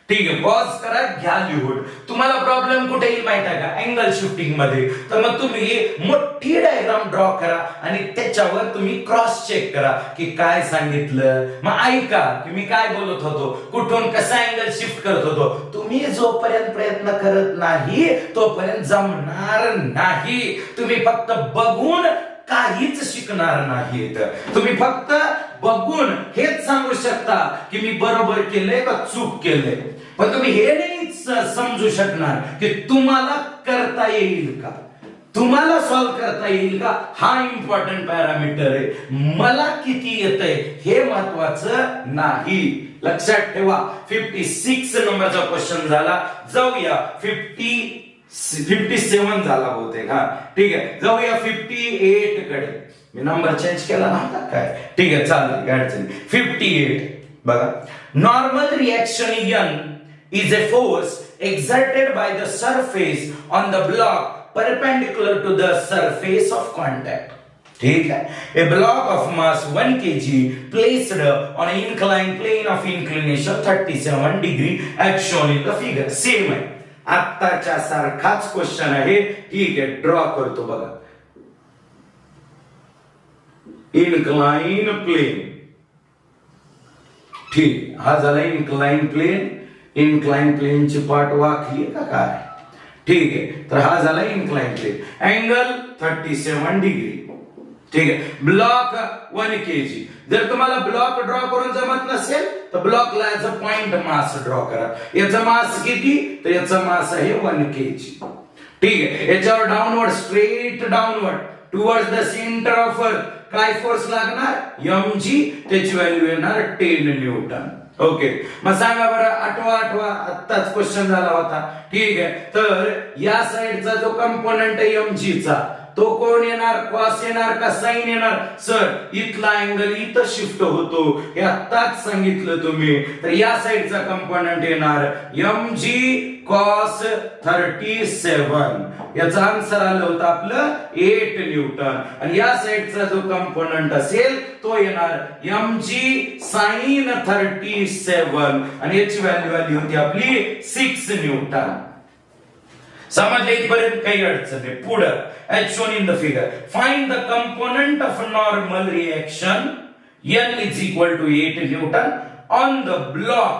ठीक आहे. पॉज करा, घ्या लिहून. तुम्हाला प्रॉब्लेम कुठे येईल माहिती आहे का अँगल शिफ्टिंग मध्ये. तर मग तुम्ही मोठी डायग्राम ड्रॉ करा आणि त्याच्यावर तुम्ही क्रॉस चेक करा की काय सांगितलं. मग ऐका की मी काय बोलत होतो, कुठून कसा अँगल शिफ्ट करत होतो. तुम्ही जोपर्यंत प्रयत्न करत नाही तोपर्यंत जमणार नाही. तुम्ही फक्त बघून काहीच शिकणार नाहीत. तुम्ही फक्त बघून हेच सांगू शकता की मी बरोबर केलंय का चूक केलंय, पण तुम्ही हे नाही समजू शकणार की तुम्हाला करता येईल का, तुम्हाला सॉल्व्ह करता येईल का. हा इम्पॉर्टंट पॅरामीटर आहे. मला किती येतंय हे महत्वाचं नाही. लक्षात ठेवा. 56 नंबरचा क्वेश्चन झाला. जाऊया 57 झाला बहुतेक. हा ठीक आहे. जाऊया 58 कडे. मी नंबर चेंज केला नव्हता काय. ठीक आहे चालेल, अडचण. 58 बघा. Normal reaction n is a force exerted by the surface on the block perpendicular to the surface of contact. ठीक है, a block of mass 1 kg placed on an inclined plane of inclination 37 degree as shown in the figure. Same आहे, आत्ताच्या सारखाच क्वेश्चन आहे. ठीक आहे, ड्रॉ करतो बघा. इनक्लाइन प्लेन, ठीक, हा झाला इनक्लाइन प्लेन. इनक्लाइन प्लेनची पार्ट वाकली का काय? ठीक आहे, तर हा झाला इनक्लाइन प्लेन. Angle 37 degree. ठीक आहे, ब्लॉक 1 kg. जर तुम्हाला ब्लॉक ड्रॉ करून जमत नसेल तर ब्लॉकला याचा पॉइंट मास ड्रॉ करा. याचा मास किती? तर याचा मास आहे 1 kg. ठीक आहे, याच्यावर downward, straight downward towards the centre of earth काय फोर्स लागणार? mg. त्याची व्हॅल्यू येणार 10 न्यूटन. ओके, मग सांगा बरं, आठवा आत्ताच क्वेश्चन झाला होता. ठीक आहे, तर या साइडचा जो कंपोनंट आहे mg चा, तो कोण येणार? कॉस येणार का साइन येणार? सर, इथला अँगल इथं शिफ्ट होतो, हे आत्ताच सांगितलं तुम्ही. तर या साइडचा कंपोनंट येणार mg cos 37. याचा आन्सर आलं होतं आपलं 8 न्यूटन. आणि या साइडचा जो कंपोनंट असेल तो येणार mg sin 37 आणि याची व्हॅल्यू आली होती आपली 6 न्यूटन. समजले इथपर्यंत? काही अडचण नाही. पुढं as shown in the figure, find the component of normal reaction n is equal to 8 newton on the block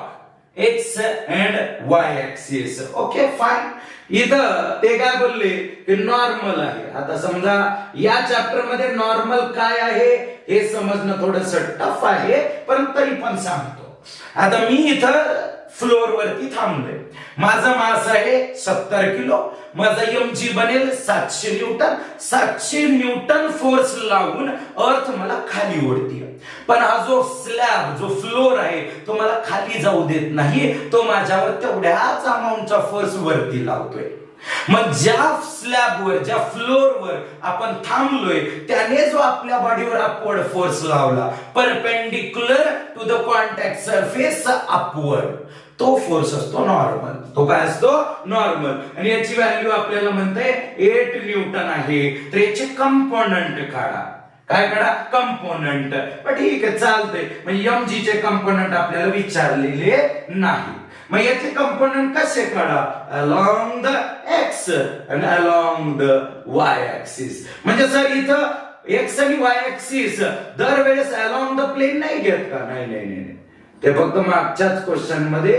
x and y axis. Okay, fine. इथं ते काय बोलले की नॉर्मल आहे. आता समजा या चॅप्टर मध्ये नॉर्मल काय आहे हे समजणं थोडंसं टफ आहे, पण तरी पण सांगतो. आता मी इथं फ्लोर वरती थांबलोय. माझा मास आहे 70 किलो. माझा mg बनेल 700 न्यूटन. 700 न्यूटन फोर्स लावून अर्थ मला खाली ओढतीये. पण हा जो स्लॅब, जो फ्लोर आहे, तो मला खाली जाऊ देत नाही. तो माझ्यावर तेवढ्याच अमाऊंटचा फोर्स वरती लावतोय. मग ज्या स्लॅबवर, ज्या फ्लोरवर आपण थांबलोय, त्याने जो आपल्या बॉडीवर अपवर्ड फोर्स लावला, perpendicular to the contact surface upward, तो फोर्स असतो नॉर्मल. तो काय असतो? नॉर्मल. आणि याची व्हॅल्यू आपल्याला म्हणते 8 न्यूटन आहे. तर याचे कंपोनंट काढा. काय काढा? कंपोनंट. पण ठीक आहे, चालतंय. म्हणजे mg चे कंपोनंट आपल्याला विचारलेले नाही. मग याचे कंपोनंट कसे काढा? along the x and along the y axis. म्हणजे सर इथं x आणि y axis दरवेळेस along the plane नाही घेत का? नाही, ते फक्त मागच्याच क्वेश्चन मध्ये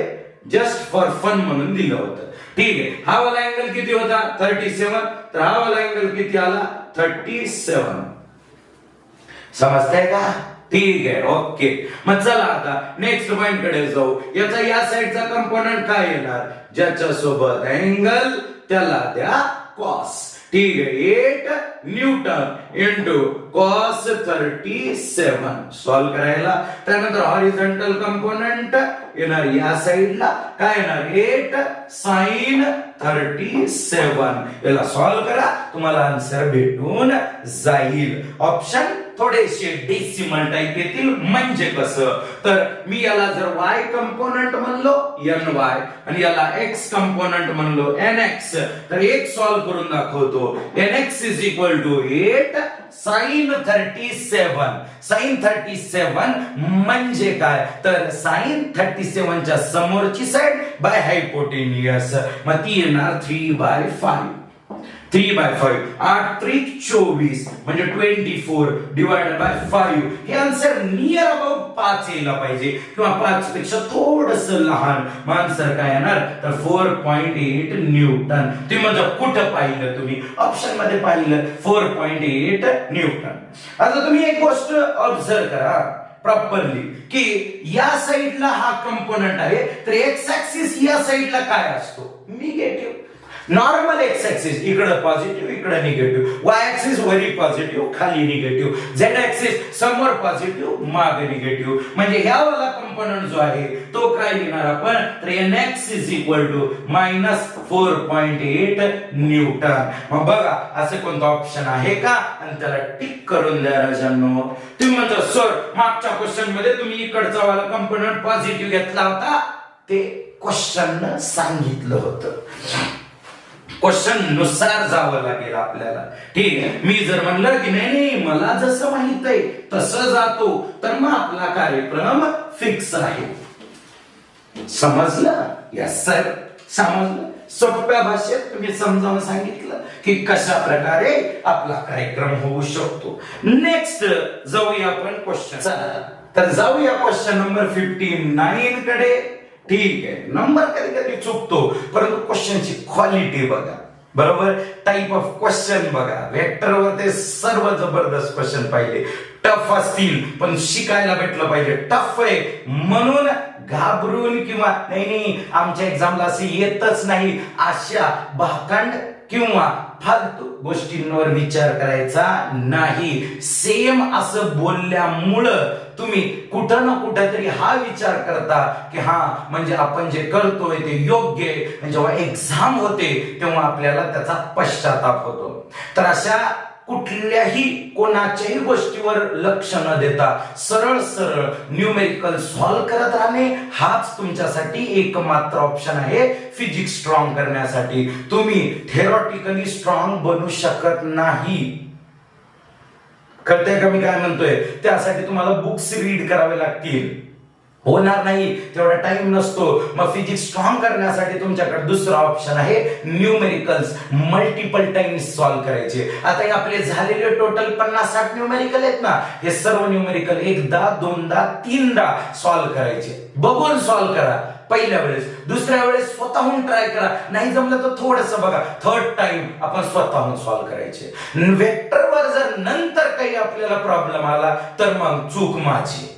जस्ट फॉर फन म्हणून दिलं होतं. ठीक आहे, हा वाला अँगल किती होता? 37. तर हा वाला अँगल किती आला? 37. समजतंय का? ठीक आहे, ओके. मग चला आता नेक्स्ट पॉइंट कडे जाऊ. याचा या साइडचा कंपोनंट काय येणार? ज्याच्या सोबत अँगल त्याला द्या कॉस. ठीक आहे, 8 न्यूटन इंटू कॉस 37. सॉल्व करायला. त्यानंतर हॉरिझॉन्टल कंपोनंट येणार या साइडला. काय येणार? 8 साइन 37. याला सॉल्व करा, तुम्हाला आन्सर भेटून जाईल. ऑप्शन थोडेसे डेसिमल टाइप येतील. म्हणजे कसं? तर मी याला जर y कंपोनंट म्हणलो ny आणि याला x कंपोनंट म्हणलो nx, तर एक सॉल्व करून दाखवतो. nx is equal to 8 sine 37. Sine 37 म्हणजे काय? तर साइन 37 च्या समोरची साइड बाय हायपोटेन्युअस. मग ती येणार 3/5. 3/5. 8 3 24 म्हणजे 24 डिवाइडेड बाय 5. हे आन्सर नियर अबाउट 5 यायला पाहिजे किंवा 5 पेक्षा थोडस लहान. मग आन्सर काय येणार? तर 4.8 न्यूटन. तुम्ही म्हणजे कुठं पाहिलं? तुम्ही ऑप्शन मध्ये पाहिलं 4.8 न्यूटन. आता तुम्ही एक गोष्ट ऑब्झर्व करा प्रॉपरली की या साइडला हा कंपोनंट आहे, तर एक्स ऍक्सिस या साइडला काय असतो? निगेटिव्ह. नॉर्मल एक्स ऍक्सिस इकडे पॉझिटिव्ह, इकडे निगेटिव्ह. वाय ऍक्सिस वरी पॉझिटिव्ह, खाली निगेटिव्ह. झेड ऍक्सिस समोर पॉझिटिव्ह, मागे निगेटिव्ह. म्हणजे ह्या वाला कंपोनंट जो आहे तो काय लिहिणार आपण? तर nx is equal to -4.8 newton. मग बघा असं कोणतं ऑप्शन आहे का? आणि त्याला टिक करून द्या राजांनो. तुम्ही म्हणता सर मागच्या क्वेश्चन मध्ये तुम्ही इकडचा वाला कंपोनंट पॉझिटिव्ह घेतला होता, ते क्वेश्चन सांगितलं होतं. क्वेश्चन नुसार जावं लागेल आपल्याला. ठीक आहे, मी जर म्हणलं की नाही मला जसं माहित आहे तसं जातो, तर मग आपला कार्यक्रम फिक्स आहे. समजलं? यस सर, समजलं. सोप्या भाषेत तुम्ही समजावून सांगितलं की कशा प्रकारे आपला कार्यक्रम होऊ शकतो. नेक्स्ट जाऊया आपण क्वेश्चन. चला तर जाऊया क्वेश्चन नंबर 59 कडे. ठीक आहे, नंबर कधी कधी चुकतो, परंतु क्वेश्चनची क्वालिटी बघा. बरोबर, टाइप ऑफ क्वेश्चन बघा. वेक्टरवर ते सर्व जबरदस्त क्वेश्चन पाहिले. टफ असतील पण शिकायला भेटलं पाहिजे. टफ आहे म्हणून घाबरून किंवा नाही आमच्या एक्झामला असं येतच नाही अशा भाकांड किंवा फालतू गोष्टींवर विचार करायचा नाही. सेम असं बोलल्यामुळं तुम्ही कुठं ना कुठं तरी हा विचार करता की हा म्हणजे आपण जे करतोय ते योग्य आहे. जेव्हा एक्झाम होते तेव्हा आपल्याला त्याचा पश्चाताप होतो. तर अशा कुठल्याही कोणाच्याही गोष्टीवर लक्ष न देता सरळ सरळ न्यूमेरिकल सॉल्व्ह करत राहणे हाच तुमच्यासाठी एकमात्र ऑप्शन आहे फिजिक्स स्ट्रॉंग करण्यासाठी. तुम्ही थेरॉटिकली स्ट्रॉंग बनू शकत नाही. कळतंय का मी काय म्हणतोय? त्यासाठी तुम्हाला बुक्स रीड करावे लागतील. होणार नाही, तेवढा टाइम नसतो. मग फिजिक्स स्ट्रॉंग करण्यासाठी तुमच्याकडे दुसरा ऑप्शन आहे न्यूमेरिकल्स. मल्टिपल टाइम्स सॉल्व्ह करायचे. आता हे आपले झालेले टोटल 50-60 न्यूमेरिकल आहेत ना, हे सर्व न्यूमेरिकल एकदा दोनदा तीनदा सॉल्व्ह करायचे. बघून सॉल्व्ह करा पहिल्या वेळेस, दुसऱ्या वेळेस स्वतःहून ट्राय करा. नाही जमलं तर थोडंसं बघा. थर्ड टाइम आपण स्वतःहून सॉल्व्ह करायचे. वेक्टरवर जर नंतर काही आपल्याला प्रॉब्लेम आला तर मग चूक माझी.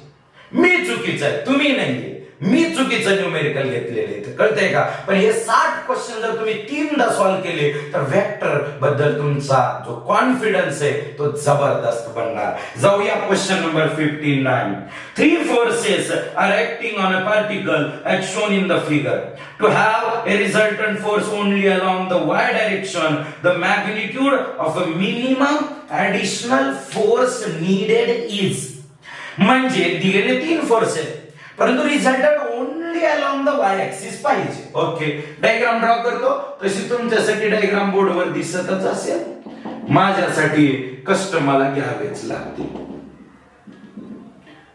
मी चुकीचं आहे, तुम्ही नाहीये. मी चुकीचं न्यूमेरिकल घेतलेले. कळतंय का? पण हे 60 क्वेश्चन जर तुम्ही तीनदा सॉल्व्ह केले तर वेक्टर बद्दल तुमचा जो कॉन्फिडन्स आहे तो जबरदस्त बनणार. जाऊया question number 59. 3 forces are acting on a particle as shown in the figure. To have a resultant force only along the y direction, the magnitude of a minimum additional force needed is. म्हणजे दिलेले 3 फोर्स आहेत परंतु resultant only along the Y axis पाहिजे. ओके, डायग्राम ड्रॉ करतो. तशी तुमच्यासाठी डायग्राम बोर्डवर दिसतच असेल. माझ्यासाठी कष्ट मला घ्यावेच लागतील.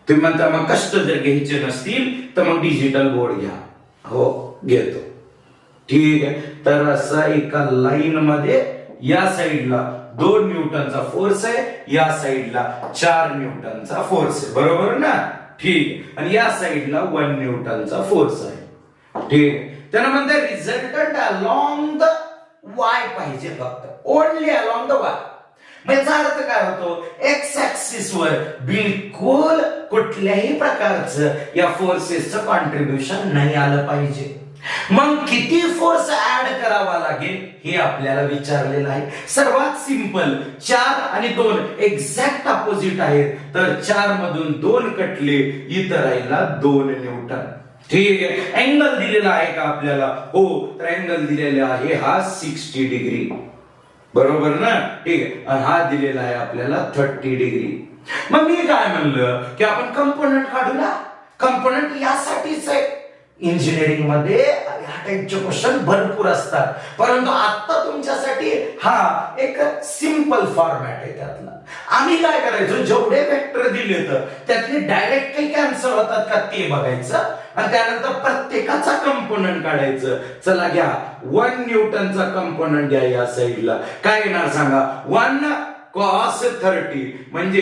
तुम्ही म्हणता मग कष्ट जर घ्यायचे नसतील तर मग डिजिटल बोर्ड घ्या. हो, घेतो. ठीक आहे, तर असं एका लाईन मध्ये या साईडला 2 न्यूटनचा फोर्स आहे, या साईडला 4 न्यूटनचा फोर्स आहे. बरोबर ना? ठीक. आणि या साईडला 1 न्यूटनचा फोर्स आहे. ठीक. त्यानं म्हणते रिझल्टंट अलॉंग द वाय पाहिजे फक्त. Only along the Y. याचा अर्थ काय होतो? एक्स ऍक्सिस वर बिलकुल कुठल्याही प्रकारचं या फोर्सेसचं कॉन्ट्रीब्युशन नाही आलं पाहिजे. मग किती फोर्स ऍड करावा लागेल हे आपल्याला विचारलेलं आहे. सर्वात सिंपल 4 आणि 2 एक्झॅक्ट अपोजिट आहेत, तर 4 मधून 2 कटले, इथं राहिला 2 न्यूटन. ठीक आहे. अँगल दिलेला आहे का आपल्याला? हो, तर अँगल दिलेला आहे हा 60 डिग्री. बरोबर ना? ठीक आहे. आणि हा दिलेला आहे आपल्याला 30 डिग्री. मग मी काय म्हणलं की आपण कंपोनंट काढूया. कंपोनंट यासाठीच आहे. इंजिनिअरिंग मध्ये ह्या टाइपचे क्वेश्चन भरपूर असतात, परंतु आता तुमच्यासाठी हा एक सिंपल फॉर्मॅट आहे त्यातला. आम्ही काय करायचो, जेवढे वेक्टर दिले तर त्यातले डायरेक्ट काही कॅन्सल होतात का ते बघायचं आणि त्यानंतर प्रत्येकाचा कंपोनंट काढायचं. चला घ्या, 1 न्यूटनचा कंपोनंट घ्या. या साईडला काय येणार सांगा? 1 cos 30 म्हणजे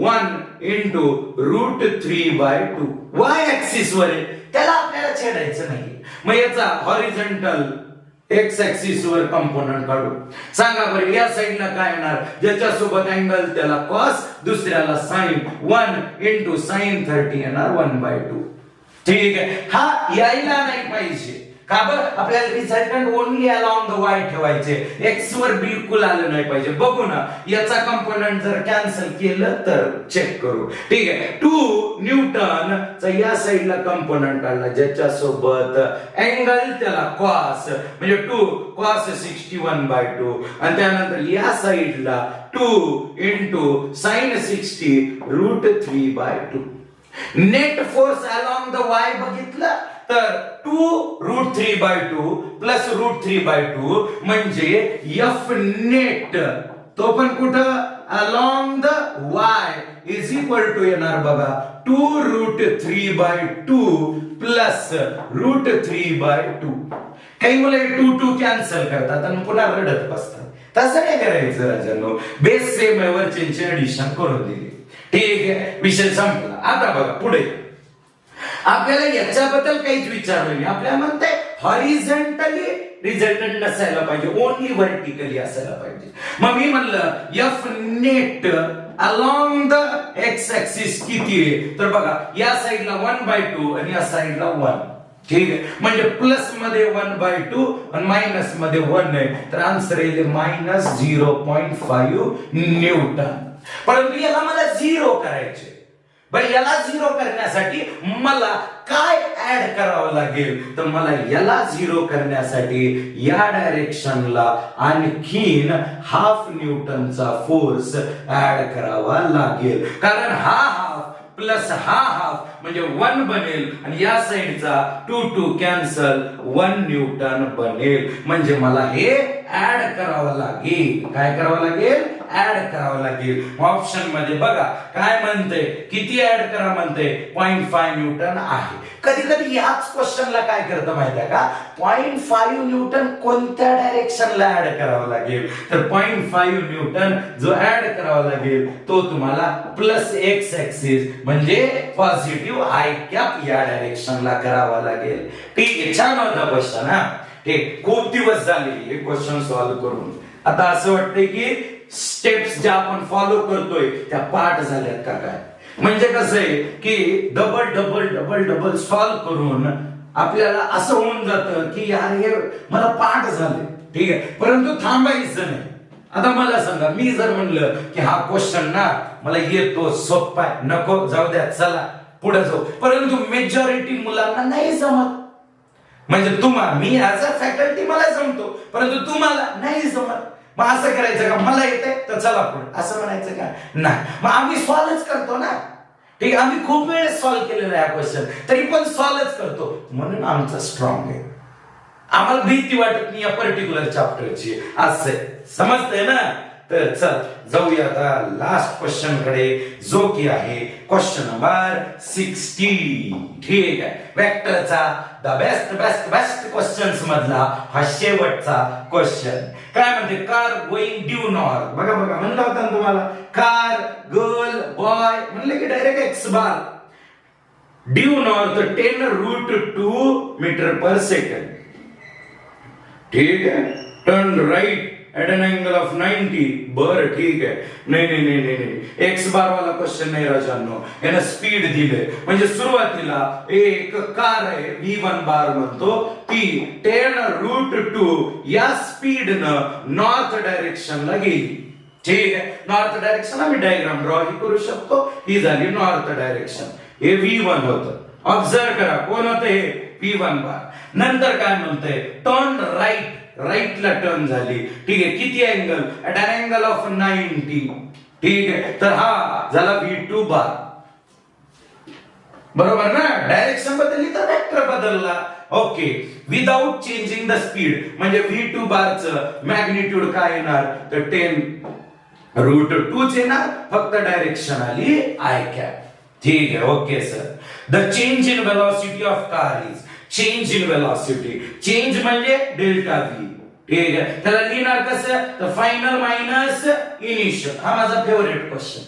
1 into √3/2 y ऍक्सिस वर आहे, त्याला आपल्याला छेडायचं नाही. मग याचा हॉरिझॉन्टल एक्स ऍक्सिस वर कंपोनंट काढू. सांगा बरं, या साईडला काय येणार? ज्याच्या सोबत अँगल त्याला cos, दुसऱ्याला sin. 1 into sin 30 येणार 1/2. ठीक आहे. हा यायला नाही पाहिजे. का बरं? आपल्याला resultant only along the Y ठेवायचे. एक्स वर बिलकुल आलं नाही पाहिजे. बघू ना, याचा कंपोनंट जर कॅन्सल केलं तर चेक करू. ठीक आहे. 2 न्यूटन चा या साईडला कंपोनंट काढला, ज्याच्या सोबत अँगल त्याला cos म्हणजे 2 cos 61/2 आणि त्यानंतर या साईडला 2 into sin 60 √3/2. Net force along the Y बघितलं तर 2√3/2 प्लस √3/2 म्हणजे एफ नेट, तो पण कुठं along the y is equal to येणार बघा 2√3/2 प्लस √3/2. काही मुलं 2 कॅन्सल करतात आणि पुन्हा रडत बसतात. तसं नाही करायचं राजांनो, बेस सेम आहे, वरचे ऍडिशन करून दिली. ठीक आहे, विषय संपला. आता बघा पुढे आपल्याला याच्याबद्दल काहीच विचारलं नाही. आपल्याला म्हणते हॉरिझॉन्टली रिझल्टंट नसायला पाहिजे, ओनली व्हर्टिकली असायला पाहिजे. मग मी म्हणलं F net along the x axis किती आहे, तर बघा या साइडला 1/2 आणि या साइडला 1. ठीक आहे, म्हणजे प्लस मध्ये 1/2 आणि मायनस मध्ये 1 आहे, तर आन्सर येईल -0.5 न्यूटन. परंतु याला मला 0 करायचे. बरं, याला 0 करण्यासाठी मला काय ऍड करावं लागेल, तर मला याला 0 करण्यासाठी या डायरेक्शनला आणखीन ½ न्यूटनचा फोर्स ऍड करावा लागेल. कारण हा हाफ प्लस हा हाफ म्हणजे 1 बनेल आणि या साइडचा 2 कॅन्सल 1 न्यूटन बनेल. म्हणजे मला हे ऍड करावं लागेल. काय करावं लागेल? ऍड करावं लागेल. ऑप्शन मध्ये बघा काय म्हणते, किती ऍड करा म्हणते, 0.5 न्यूटन आहे. कधी कधी याच क्वेश्चनला काय करतं माहिती आहे का, 0.5 न्यूटन कोणत्या डायरेक्शनला ऍड करावं लागेल, तर 0.5 न्यूटन जो ऍड करावा लागेल तो तुम्हाला प्लस एक्स ऍक्सिस म्हणजे पॉझिटिव्ह आय कॅप या डायरेक्शनला करावा लागेल. ठीक आहे, छान होता क्वेश्चन. हा ठीक, खूप दिवस झाले हे क्वेश्चन सॉल्व्ह करून. आता असं वाटतंय की स्टेप्स ज्या आपण फॉलो करतोय त्या पाठ झाल्यात का काय. म्हणजे कसं आहे की double double double double solve करून आपल्याला असं होऊन जातं की यार हे मला पाठ झाले. ठीक आहे, परंतु थांबायचं नाही. आता मला सांगा, मी जर म्हणलं की हा क्वेश्चन ना मला येतो, सोपा आहे, नको जाऊ द्या, चला पुढे जाऊ, परंतु मेजॉरिटी मुलांना नाही जमत. म्हणजे मी ऍज अ फॅकल्टी मला जमतो, परंतु तुम्हाला नाही जमत. मग असं करायचं का, मला येते तर चला पुढे असं म्हणायचं का, नाही. मग आम्ही सॉल्वच करतो ना. ठीक आहे, आम्ही खूप वेळेस सॉल्व्ह केलेला आहे क्वेश्चन, तरी पण सॉल्वच करतो, म्हणून आमचं स्ट्रॉंग आहे. आम्हाला भीती वाटत नाही या पर्टिक्युलर चॅप्टरची. असं समजतंय ना. तर चल जाऊया आता लास्ट क्वेश्चन कडे, जो की आहे क्वेश्चन नंबर 60. ठीक आहे, वेक्टरचा the best best best questions मधला हा शेवटचा क्वेश्चन. काय म्हणते, कार गोइंग ड्यू नॉर्थ. बघा बघा म्हणलं होतं ना तुम्हाला, कार गर्ल बॉय म्हणले की डायरेक्ट एक्स बार. Due north 10√2 metre per second. ठीक आहे, turn right at an angle of 90. बर ठीक आहे, नाही नाही नाही नाही एक्स बार वाला क्वेश्चन नाही राजांनो. यानं स्पीड दिले, म्हणजे सुरुवातीला एक कार आहे v1 बार म्हणतो, ती 10√2 या स्पीडनं नॉर्थ डायरेक्शनला गेली. ठीक आहे, नॉर्थ डायरेक्शन आम्ही डायग्राम ड्रॉ ही करू शकतो. ही झाली नॉर्थ डायरेक्शन, हे v1 होतं. ऑब्झर्व करा कोण होतं हे, v1 बार. नंतर काय म्हणतंय, टर्न राईट, राईटला टर्न झाली. ठीक आहे, किती angle, at an angle of 90. ठीक आहे, तर हा झाला v2 बार. बरोबर ना, डायरेक्शन बदलली तर वेक्टर बदलला. Okay, without changing the speed म्हणजे v2 बारचं मॅग्निट्यूड काय येणार, तर 10√2 येणार, फक्त डायरेक्शन आली आय कॅप. ठीक आहे, okay sir. The change in velocity of car is, change in velocity, change म्हणजे डेल्टा व्ही. ठीक आहे, त्याला लिहिणार कसं, तर फायनल मायनस इनिशियल. हा माझा फेवरेट क्वेश्चन,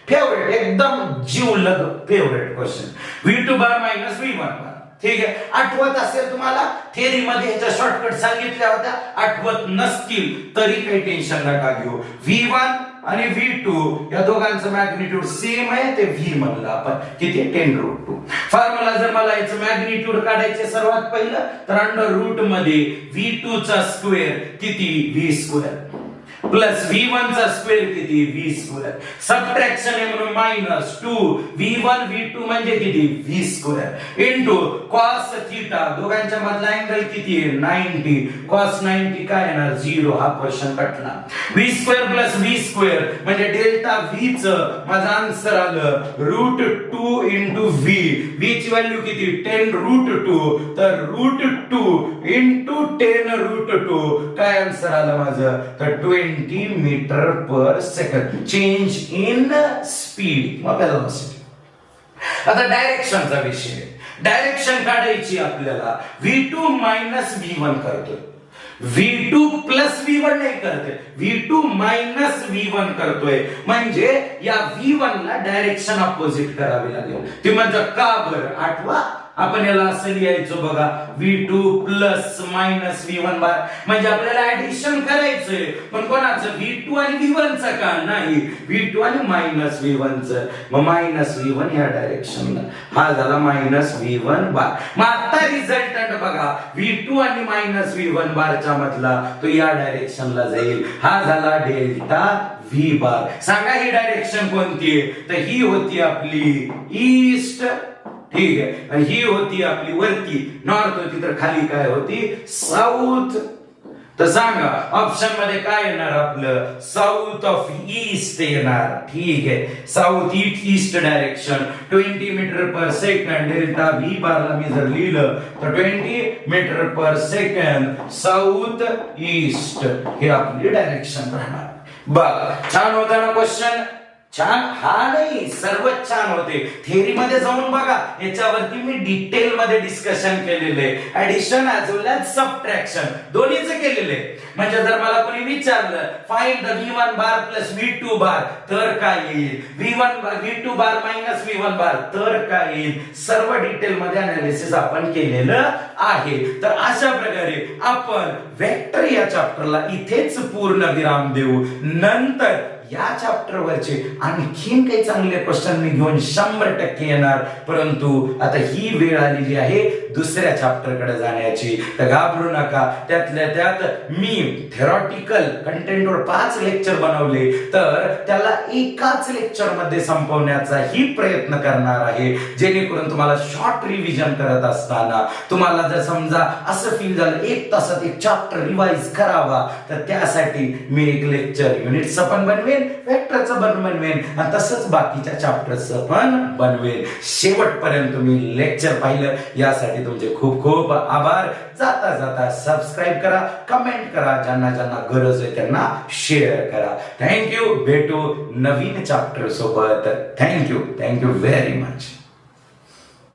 फेवरेट, एकदम जीवलग फेवरेट क्वेश्चन. v2 बार मायनस v1 बार. ठीक आहे, आठवत असेल तुम्हाला, थेअरी मध्ये ह्याच्या शॉर्टकट सांगितल्या होत्या. आठवत नसतील तरी काही टेन्शन नका घेऊ. v1 आणि v2 या दोघांचं मॅग्निट्यूड सेम आहे, ते v म्हणलं आपण, किती 10√2. फॉर्म्युला जर मला याचं मॅग्निट्यूड काढायचे सर्वात पहिलं, तर अंडर रूट मध्ये v2 चा स्क्वेअर किती, v स्क्वेअर. प्लस V1 चा स्क्वेअर किती V स्क्वेअर, सबट्रॅक्शन आहे म्हणून मायनस 2 V1 V2 म्हणजे किती V square into cos theta, दोघांच्या मधला अँगल किती आहे 90, cos 90 काय येणार 0, हा क्वेश्चन कटला. V square plus V square म्हणजे डेल्टा V च माझा आन्सर आलं √2 इंटू V. V ची व्हॅल्यू किती 10 √2, तर √2 इंटू 10 √2 काय आन्सर आलं माझं तर 20 metre per second. Change in speed velocity. आता डायरेक्शनचा विषय, डायरेक्शन काढायची आपल्याला. V2 मायनस V1 करतोय, V2 प्लस V1 नाही करतोय, V2 मायनस V1 करतोय, म्हणजे या V1 ला डायरेक्शन अपोजिट करावी लागेल. ती म्हणजे का बरं आठवा, आपण याला असं लिहायचो बघा V2 प्लस मायनस V1 बार, म्हणजे आपल्याला ऍडिशन करायचंय पण कोणाचं V2 आणि V1 चं का नाही, V2 आणि मायनस V1 चं. मग मायनस V1 या डायरेक्शनला, हा झाला मायनस V1 बार. मग आता रिझल्टंट बघा V2 आणि मायनस V1 बारच्या मधला तो या डायरेक्शनला जाईल, हा झाला डेल्टा V बार. सांगा ही डायरेक्शन कोणती आहे, तर ही होती आपली ईस्ट, ठीक आहे, आणि ही होती आपली वरती नॉर्थ होती, तर खाली काय होती साऊथ. तर सांगा ऑप्शन मध्ये काय येणार आपलं साऊथ ऑफ ईस्ट येणार, ठीक आहे, south east direction 20 metre per second. Delta V बारला मी जर लिहिलं तर 20 metre per second south east हे आपली डायरेक्शन राहणार. बघ छान होता ना क्वेश्चन, छान, हा नाही सर्वच छान होते. थेअरी मध्ये जाऊन बघा, याच्यावरती मी डिटेल मध्ये डिस्कशन केलेले, ऍडिशन ऍज वेल ऍज सबट्रॅक्शन दोन्हीच केलेले. म्हणजे जर मला कोणी विचारलं find the V1 bar plus V2 बार तर काय येईल, V2 बार मायनस V1 बार तर काय येईल, सर्व डिटेल मध्ये अनालिसिस आपण केलेलं आहे. तर अशा प्रकारे आपण वेक्टर या चॅप्टरला इथेच पूर्ण विराम देऊ. नंतर या चॅप्टर वरचे आणखीन काही चांगले क्वेश्चन मी घेऊन 100% येणार, परंतु आता ही वेळ आलेली आहे दुसऱ्या चॅप्टर कडे जाण्याची. तर घाबरू नका, त्यातल्या त्यात मी थेरॉटिकल कंटेंटवर 5 लेक्चर बनवले, तर त्याला एकाच लेक्चर मध्ये संपवण्याचा ही प्रयत्न करणार आहे, जेणेकरून तुम्हाला शॉर्ट रिव्हिजन करत असताना तुम्हाला जर समजा असं फील झालं 1 तासात एक चॅप्टर रिवाइज करावा, तर त्यासाठी मी एक लेक्चर युनिटचं पण बनवेन, वेक्टरचं पण बनवेन, आणि तसंच बाकीच्या चॅप्टरचं पण बनवेन. शेवटपर्यंत तुम्ही लेक्चर पाहिलं यासाठी तुमचे खूप खूप आभार. जाता जाता सबस्क्राइब करा, कमेंट करा, ज्यांना ज्यांना गरज आहे त्यांना शेअर करा. थँक्यू. भेटू नवीन चॅप्टर सोबत. Thank you very much.